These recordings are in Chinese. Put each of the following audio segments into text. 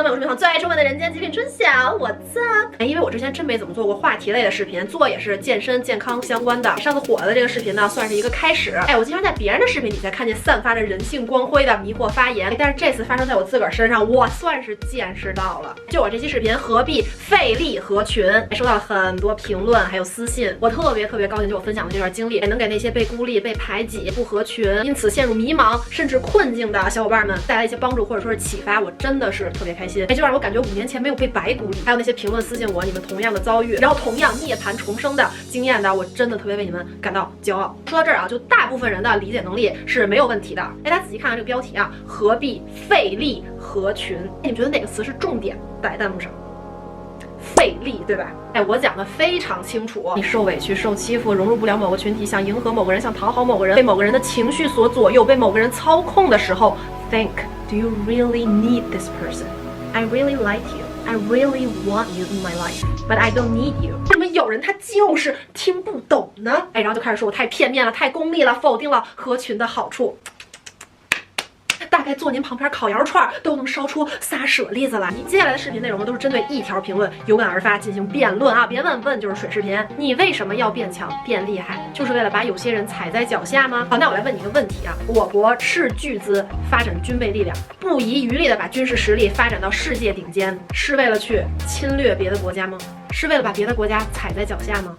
友们，我是最爱出门的人间极品春晓，我在。因为我之前真没怎么做过话题类的视频，做也是健身健康相关的。上次火的这个视频呢，算是一个开始。我经常在别人的视频底下看见散发着人性光辉的迷惑发言，但是这次发生在我自个儿身上，我算是见识到了。就我这期视频何必费力合群，收到了很多评论还有私信，我特别高兴，就我分享的这段经历，能给那些被孤立、被排挤、不合群，因此陷入迷茫甚至困境的小伙伴们带来一些帮助或者说是启发，我真的是特别开心。就让我感觉5年前没有被白孤立。还有那些评论私信我，你们同样的遭遇，然后同样涅槃重生的经验的，我真的特别为你们感到骄傲。说到这儿啊，就大部分人的理解能力是没有问题的。大家仔细看看这个标题啊，何必费力合群？你们觉得哪个词是重点？打在弹幕上。费力，对吧？我讲的非常清楚。你受委屈、受欺负，融入不了某个群体，想迎合某个人，想讨好某个人，被某个人的情绪所左右，被某个人操控的时候 ，think do you really need this person? I really like you. I really want you in my life, but I don't need you. 为什么有人他就是听不懂呢？然后就开始说我太片面了，太功利了，否定了合群的好处。大概坐您旁边烤羊串都能烧出仨舍例子来。接下来的视频内容呢，都是针对一条评论有感而发进行辩论啊！别问就是水视频。你为什么要变强变厉害？就是为了把有些人踩在脚下吗？好，那我来问你一个问题啊：我国斥巨资发展军备力量，不遗余力的把军事实力发展到世界顶尖，是为了去侵略别的国家吗？是为了把别的国家踩在脚下吗？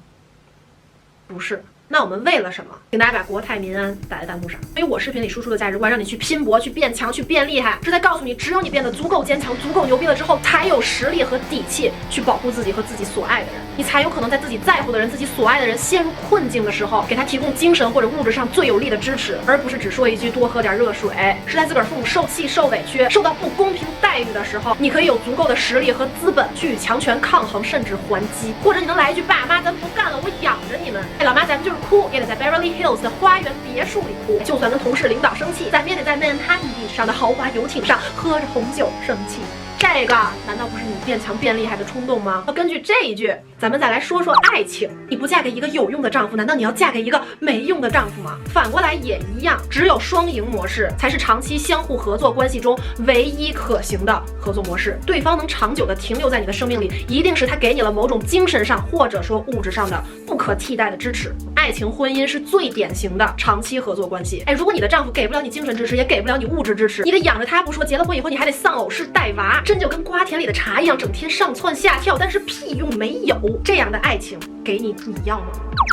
不是。那我们为了什么？请大家把国泰民安打在弹幕上。因为我视频里输出的价值观，让你去拼搏、去变强、去变厉害，是在告诉你，只有你变得足够坚强、足够牛逼了之后，才有实力和底气去保护自己和自己所爱的人。你才有可能在自己在乎的人、自己所爱的人陷入困境的时候，给他提供精神或者物质上最有力的支持，而不是只说一句多喝点热水。是在自个儿父母受气、受委屈、受到不公平待遇的时候，你可以有足够的实力和资本去强权抗衡，甚至还击。或者你能来一句：爸妈，咱不干了，我养着你们。老妈，咱们就是哭，也得在 Beverly Hills 的花园别墅里哭。就算跟同事领导生气，咱们也得在 Manhattan Beach 上的豪华游艇上喝着红酒生气。这个难道不是你变强变厉害的冲动吗？根据这一句，咱们再来说说爱情。你不嫁给一个有用的丈夫，难道你要嫁给一个没用的丈夫吗？反过来也一样，只有双赢模式才是长期相互合作关系中唯一可行的合作模式。对方能长久的停留在你的生命里，一定是他给你了某种精神上或者说物质上的不可替代的支持。爱情婚姻是最典型的长期合作关系。如果你的丈夫给不了你精神支持，也给不了你物质支持，你得养着他不说，结了婚以后你还得丧偶式带娃，真就跟瓜田里的茶一样，整天上蹿下跳，但是屁用没有。这样的爱情给你，你要吗？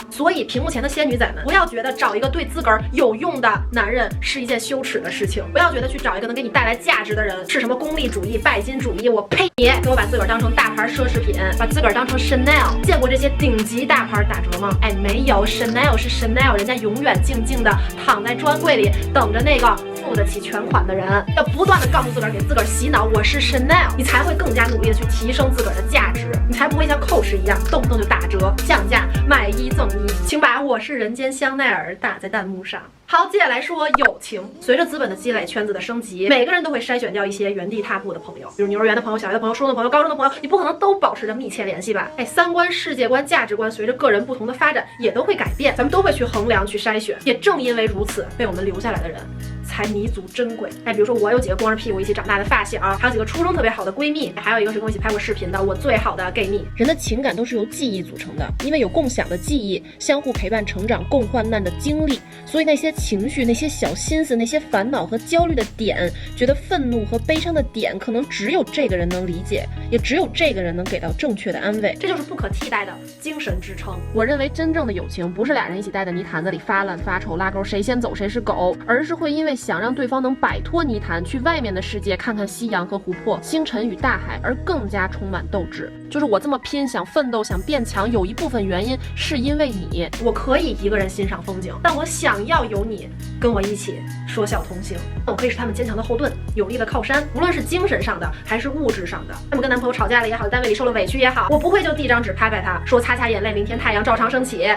所以屏幕前的仙女仔们，不要觉得找一个对自个儿有用的男人是一件羞耻的事情，不要觉得去找一个能给你带来价值的人是什么功利主义、拜金主义。我呸！你给我把自个儿当成大牌奢侈品，把自个儿当成 Chanel。见过这些顶级大牌打折吗？没有。Chanel 是 Chanel， 人家永远静静的躺在专柜里，等着那个付得起全款的人。要不断的告诉自个儿，给自个儿洗脑，我是 Chanel， 你才会更加努力的去提升自个儿的价值，你才不会像 Coach 一样动不动就打折、降价、买一赠一。请把我是人间香奈儿打在弹幕上。好，接下来说友情。随着资本的积累，圈子的升级，每个人都会筛选掉一些原地踏步的朋友，比如幼儿园的朋友、小学的朋友、初中的朋友、高中的朋友，你不可能都保持着密切联系吧？三观、世界观、价值观随着个人不同的发展也都会改变，咱们都会去衡量、去筛选。也正因为如此，被我们留下来的人才弥足珍贵。比如说我有几个光着屁股一起长大的发小，还有几个初中特别好的闺蜜，还有一个是跟我一起拍过视频的我最好的 gay 蜜。人的情感都是由记忆组成的，因为有共享的记忆，相互陪伴成长，共患难的经历，所以那些情绪、那些小心思、那些烦恼和焦虑的点，觉得愤怒和悲伤的点，可能只有这个人能理解，也只有这个人能给到正确的安慰。这就是不可替代的精神支撑。我认为真正的友情不是俩人一起待在泥潭子里发烂发臭拉钩，谁先走谁是狗，而是会因为想让对方能摆脱泥潭，去外面的世界看看夕阳和湖泊、星辰与大海，而更加充满斗志。就是我这么拼，想奋斗，想变强，有一部分原因是因为你。我可以一个人欣赏风景，但我想要有你跟我一起说笑同行。我可以是他们坚强的后盾，有力的靠山，无论是精神上的还是物质上的。他们跟男朋友吵架了也好，单位里受了委屈也好，我不会就递张纸拍拍他，说擦擦眼泪，明天太阳照常升起。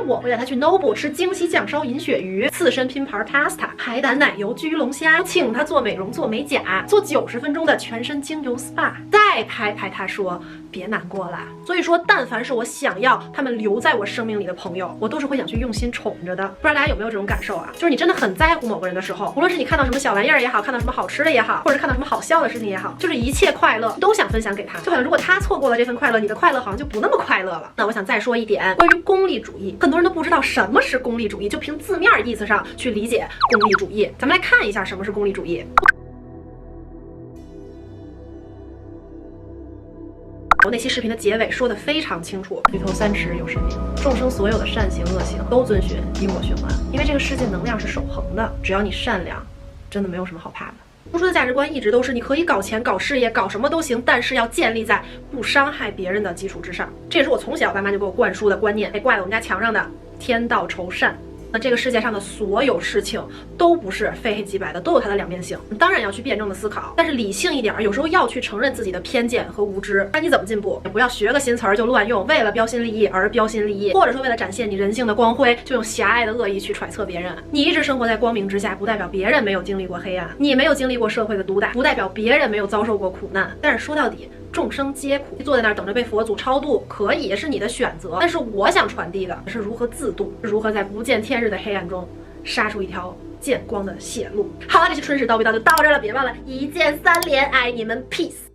我会带他去 Noble 吃京西酱烧银鳕鱼、刺身拼盘 pasta、海胆奶油焗龙虾，请他做美容、做美甲，做90分钟的全身精油 SPA。再拍拍他说别难过啦。所以说，但凡是我想要他们留在我生命里的朋友，我都是会想去用心宠着的。不知道大家有没有这种感受啊？就是你真的很在乎某个人的时候，无论是你看到什么小玩意儿也好，看到什么好吃的也好，或者看到什么好笑的事情也好，就是一切快乐都想分享给他。就好像如果他错过了这份快乐，你的快乐好像就不那么快乐了。那我想再说一点关于功利主义，很多人都不知道什么是功利主义，就凭字面意思上去理解功利主义。咱们来看一下什么是功利主义。我那期视频的结尾说的非常清楚，举头三尺有神明，众生所有的善行恶行都遵循因果循环，因为这个世界能量是守恒的，只要你善良，真的没有什么好怕的。输出的价值观一直都是你可以搞钱搞事业搞什么都行，但是要建立在不伤害别人的基础之上，这也是我从小爸妈就给我灌输的观念，挂在我们家墙上的天道酬善。那这个世界上的所有事情都不是非黑即白的，都有它的两面性。当然要去辩证的思考，但是理性一点，有时候要去承认自己的偏见和无知。那你怎么进步？也不要学个新词儿就乱用，为了标新立异而标新立异，或者说为了展现你人性的光辉，就用狭隘的恶意去揣测别人。你一直生活在光明之下，不代表别人没有经历过黑暗；你没有经历过社会的毒打，不代表别人没有遭受过苦难。但是说到底，众生皆苦，坐在那儿等着被佛祖超度，可以是你的选择。但是我想传递的是如何自度，如何在不见天日的黑暗中杀出一条见光的血路。好了，这期春史叨逼叨就到这儿了，别忘了一键3连，爱你们 ，peace。